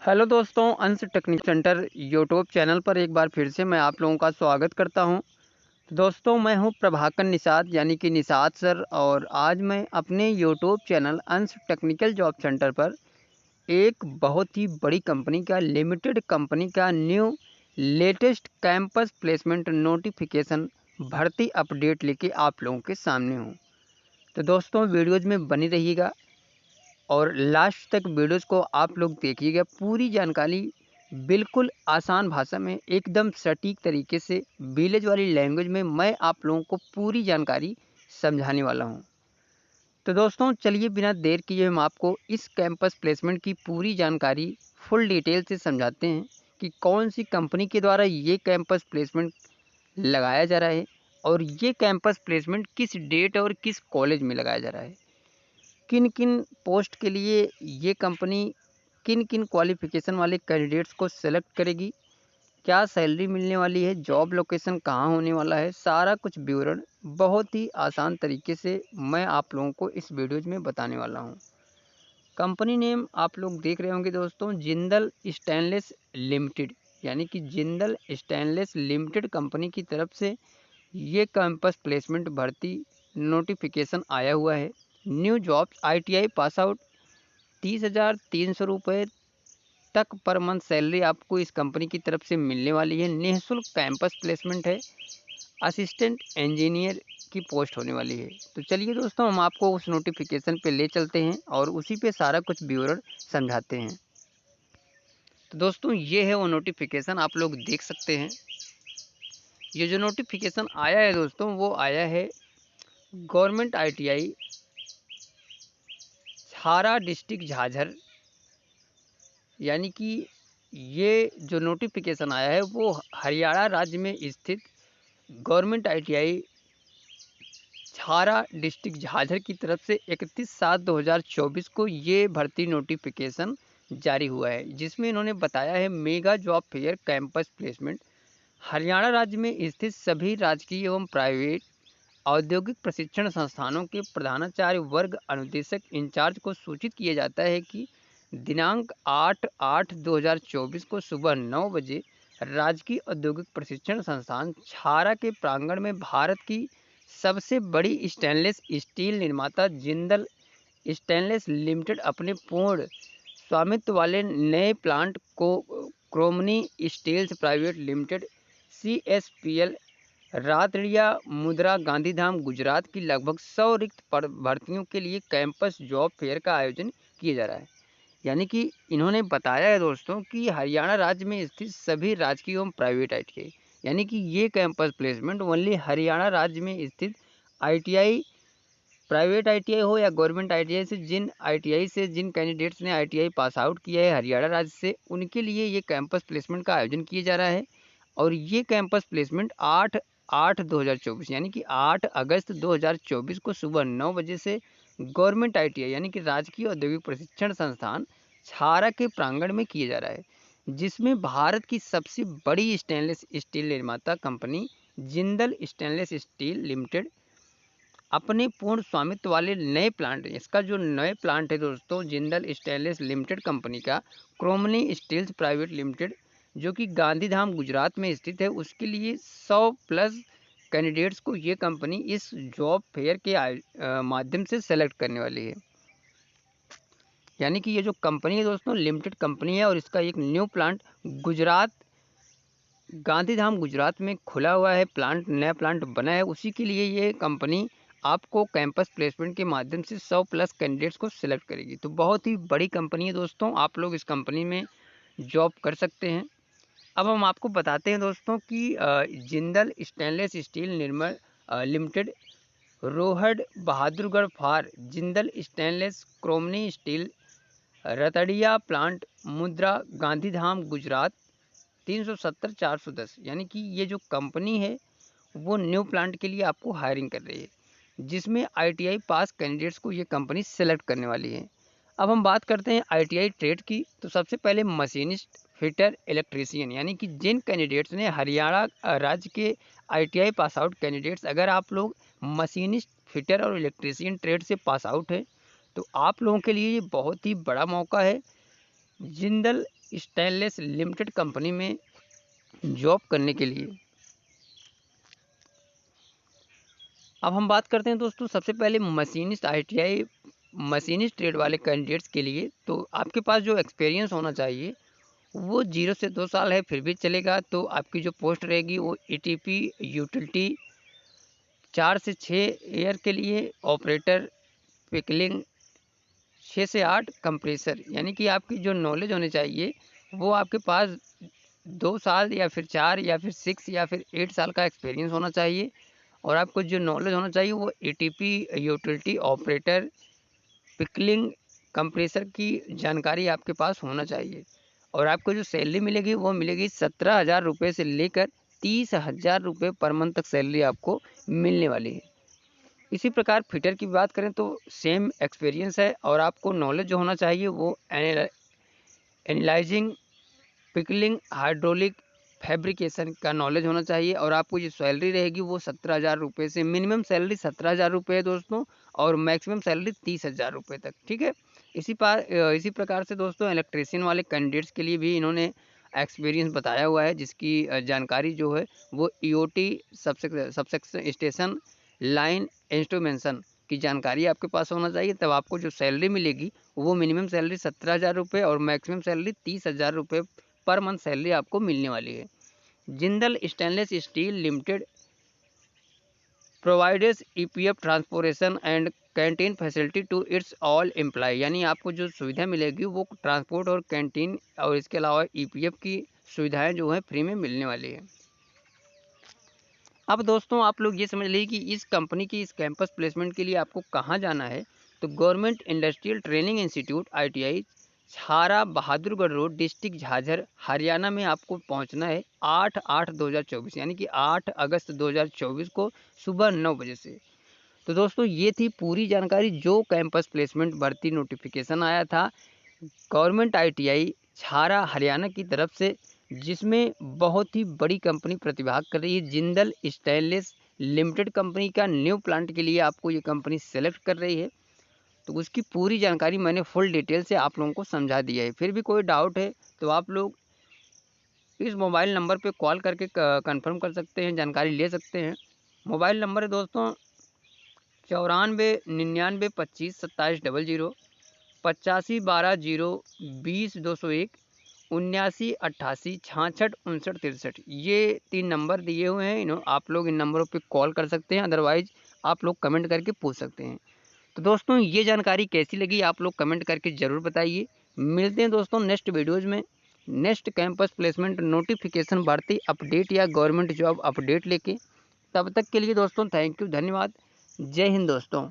Hello दोस्तों, अंश technique centre YouTube channel पर एक बार फिर से मैं आप लोगों का स्वागत करता हूं। तो दोस्तों, मैं हूं प्रभाकर निषाद यानी कि निषाद सर, और आज मैं अपने यूट्यूब चैनल अंश टेक्निकल जॉब सेंटर पर एक बहुत ही बड़ी कंपनी का लिमिटेड कंपनी का new latest campus placement notification भर्ती अपडेट लेके आप लोगों के सामने हूँ। तो दोस्तों, वीडियोज़ में बनी रहिएगा और लास्ट तक वीडियोस को आप लोग देखिएगा। पूरी जानकारी बिल्कुल आसान भाषा में, एकदम सटीक तरीके से, विलेज वाली लैंग्वेज में मैं आप लोगों को पूरी जानकारी समझाने वाला हूं। तो दोस्तों, चलिए बिना देर किए हम आपको इस कैंपस प्लेसमेंट की पूरी जानकारी फुल डिटेल से समझाते हैं कि कौन सी कंपनी के द्वारा ये कैंपस प्लेसमेंट लगाया जा रहा है और ये कैंपस प्लेसमेंट किस डेट और किस कॉलेज में लगाया जा रहा है, किन किन पोस्ट के लिए ये कंपनी किन किन क्वालिफिकेशन वाले कैंडिडेट्स को सेलेक्ट करेगी, क्या सैलरी मिलने वाली है, जॉब लोकेशन कहाँ होने वाला है, सारा कुछ विवरण बहुत ही आसान तरीके से मैं आप लोगों को इस वीडियोज में बताने वाला हूँ। कंपनी नेम आप लोग देख रहे होंगे दोस्तों, जिंदल स्टेनलेस लिमिटेड, यानी कि जिंदल स्टेनलेस लिमिटेड कंपनी की तरफ से ये कैंपस प्लेसमेंट भर्ती नोटिफिकेशन आया हुआ है। New jobs ITI pass out 30,300 रुपये तक पर मंथ सैलरी आपको इस कंपनी की तरफ से मिलने वाली है। निःशुल्क कैंपस प्लेसमेंट है। असिस्टेंट इंजीनियर की पोस्ट होने वाली है। तो चलिए दोस्तों, हम आपको उस नोटिफिकेशन पे ले चलते हैं और उसी पे सारा कुछ विवरण समझाते हैं। तो दोस्तों, ये है वो नोटिफिकेशन, आप लोग देख सकते हैं। ये जो नोटिफिकेशन आया है दोस्तों, वो आया है गवर्नमेंट ITI छारा डिस्ट्रिक्ट झाझर, यानी कि ये जो नोटिफिकेशन आया है वो हरियाणा राज्य में स्थित गवर्नमेंट ITI छारा डिस्ट्रिक्ट झाझर की तरफ से 31/7/2024 को ये भर्ती नोटिफिकेशन जारी हुआ है, जिसमें इन्होंने बताया है mega job fair campus placement Haryana राज्य में स्थित सभी राजकीय एवं प्राइवेट औद्योगिक प्रशिक्षण संस्थानों के प्रधानाचार्य वर्ग अनुदेशक इंचार्ज को सूचित किया जाता है कि दिनांक 8/8/2024 को सुबह 9 बजे राजकीय औद्योगिक प्रशिक्षण संस्थान छारा के प्रांगण में भारत की सबसे बड़ी स्टेनलेस स्टील निर्माता जिंदल स्टेनलेस लिमिटेड अपने पूर्ण स्वामित्व वाले नए प्लांट को क्रोमनी स्टील्स प्राइवेट लिमिटेड CSPL रातड़िया मुद्रा गांधीधाम गुजरात की लगभग 100 रिक्त भर्तियों के लिए कैंपस जॉब फेयर का आयोजन किया जा रहा है। यानी कि इन्होंने बताया है दोस्तों कि हरियाणा राज्य में स्थित सभी राजकीय एवं प्राइवेट ITI, यानी कि ये कैंपस प्लेसमेंट ओनली हरियाणा राज्य में स्थित ITI, प्राइवेट ITI हो या गवर्नमेंट ITI से जिन कैंडिडेट्स ने ITI पास आउट किया है हरियाणा राज्य से, उनके लिए ये कैंपस प्लेसमेंट का आयोजन किया जा रहा है। और ये कैंपस प्लेसमेंट 8/8/2024 यानी कि 8 अगस्त 2024 को सुबह 9 बजे से गवर्नमेंट ITI यानी कि राजकीय औद्योगिक प्रशिक्षण संस्थान छारा के प्रांगण में किया जा रहा है, जिसमें भारत की सबसे बड़ी स्टेनलेस स्टील निर्माता company Jindal stainless steel limited अपने पूर्ण स्वामित्व वाले नए प्लांट, इसका जो नए प्लांट है दोस्तों जिंदल स्टेनलेस लिमिटेड कंपनी का क्रोमनी स्टील्स प्राइवेट लिमिटेड, जो कि गांधीधाम गुजरात में स्थित है, उसके लिए 100+ कैंडिडेट्स को ये कंपनी इस जॉब फेयर के माध्यम से सेलेक्ट करने वाली है। यानी कि ये जो कंपनी है दोस्तों लिमिटेड कंपनी है और इसका एक न्यू प्लांट गुजरात गांधीधाम गुजरात में खुला हुआ है, प्लांट नया प्लांट बना है, उसी के लिए ये कंपनी आपको कैंपस प्लेसमेंट के माध्यम से 100+ कैंडिडेट्स को सिलेक्ट करेगी। तो बहुत ही बड़ी कंपनी है दोस्तों, आप लोग इस कंपनी में जॉब कर सकते हैं। अब हम आपको बताते हैं दोस्तों कि जिंदल स्टेनलेस स्टील निर्मल लिमिटेड रोहड बहादुरगढ़ फार जिंदल स्टेनलेस क्रोमनी स्टील रतड़िया प्लांट मुद्रा गांधीधाम गुजरात 370-410, यानी कि ये जो कंपनी है वो न्यू प्लांट के लिए आपको हायरिंग कर रही है, जिसमें ITI पास कैंडिडेट्स को ये कंपनी सेलेक्ट करने वाली है। अब हम बात करते हैं ITI ट्रेड की। तो सबसे पहले मशीनिस्ट, फिटर, इलेक्ट्रीशियन, यानी कि जिन कैंडिडेट्स ने हरियाणा राज्य के ITI पास आउट कैंडिडेट्स, अगर आप लोग मशीनिस्ट, फिटर और इलेक्ट्रीशियन ट्रेड से पास आउट है तो आप लोगों के लिए ये बहुत ही बड़ा मौका है। जिंदल स्टेनलेस लिमिटेड कंपनी में जॉब करने के लिए। अब हम बात करते हैं दोस्तों सबसे पहले मशीनिस्ट ITI मशीनिस्ट ट्रेड वाले कैंडिडेट्स के लिए। तो आपके पास जो एक्सपीरियंस होना चाहिए वो 0 से 2 साल है फिर भी चलेगा। तो आपकी जो पोस्ट रहेगी वो ATP यूटिलिटी 4 से 6 ईयर के लिए, ऑपरेटर पिकलिंग 6 से 8 कंप्रेसर। यानी कि आपकी जो नॉलेज होनी चाहिए वो आपके पास 2 साल या फिर 4 या फिर 6 या फिर 8 साल का एक्सपीरियंस होना चाहिए। और आपको जो नॉलेज होना चाहिए वो ATP utility operator pickling compressor की जानकारी आपके पास होना चाहिए। और आपको जो सैलरी मिलेगी वो मिलेगी 17,000 रुपये से लेकर 30,000 रुपये पर मंथ तक सैलरी आपको मिलने वाली है। इसी प्रकार फिटर की बात करें तो सेम एक्सपीरियंस है और आपको नॉलेज जो होना चाहिए वो एनालाइजिंग पिकलिंग हाइड्रोलिक फैब्रिकेशन का नॉलेज होना चाहिए। और आपको जो सैलरी रहेगी वो 17,000 रुपये से, मिनिमम सैलरी 17,000 रुपये है दोस्तों और मैक्सिमम सैलरी 30,000 रुपये तक। ठीक है। इसी प्रकार से दोस्तों इलेक्ट्रीशियन वाले कैंडिडेट्स के लिए भी इन्होंने एक्सपीरियंस बताया हुआ है, जिसकी जानकारी जो है वो EOT subsection station line instrumentation की जानकारी आपके पास होना चाहिए। तब आपको जो सैलरी मिलेगी वो मिनिमम सैलरी 17,000 रुपये और मैक्सिमम सैलरी 30,000 रुपये पर मंथ सैलरी आपको मिलने वाली है। Jindal stainless steel limited providers EPF transportation and canteen facility to its all employ. यानी आपको जो सुविधा मिलेगी वो ट्रांसपोर्ट और कैंटीन और इसके अलावा EPF की सुविधाएं जो है फ्री में मिलने वाली है। अब दोस्तों आप लोग ये समझ लीजिए कि इस कंपनी की इस कैंपस प्लेसमेंट के लिए आपको कहाँ जाना है। तो government industrial training institute ITI Chhara Bahadurgarh road district Jhajjar Haryana में आपको पहुंचना है 8/8/2024 यानी कि 8 अगस्त 2024 को सुबह 9 बजे से। तो दोस्तों ये थी पूरी जानकारी जो कैंपस प्लेसमेंट भर्ती नोटिफिकेशन आया था गवर्नमेंट ITI छारा हरियाणा की तरफ से, जिसमें बहुत ही बड़ी कंपनी प्रतिभाग कर रही है। जिंदल स्टेनलेस लिमिटेड कंपनी का न्यू प्लांट के लिए आपको ये कंपनी सेलेक्ट कर रही है। तो उसकी पूरी जानकारी मैंने फुल डिटेल से आप लोगों को समझा दिया है। फिर भी कोई डाउट है तो आप लोग इस मोबाइल नंबर पे कॉल करके कंफर्म कर सकते हैं, जानकारी ले सकते हैं। मोबाइल नंबर है दोस्तों 94 99 25 27 00, 85 12 0 20 201, 79 88 66 59 63। ये 3 नंबर दिए हुए हैं, आप लोग इन नंबरों पे कॉल कर सकते हैं, अदरवाइज आप लोग कमेंट करके पूछ सकते हैं। तो दोस्तों ये जानकारी कैसी लगी आप लोग कमेंट करके ज़रूर बताइए। मिलते हैं दोस्तों नेक्स्ट वीडियोज़ में, नेक्स्ट कैंपस प्लेसमेंट नोटिफिकेशन भर्ती अपडेट या गवर्नमेंट जॉब अपडेट लेके। तब तक के लिए दोस्तों थैंक यू, धन्यवाद, जय हिंद दोस्तों।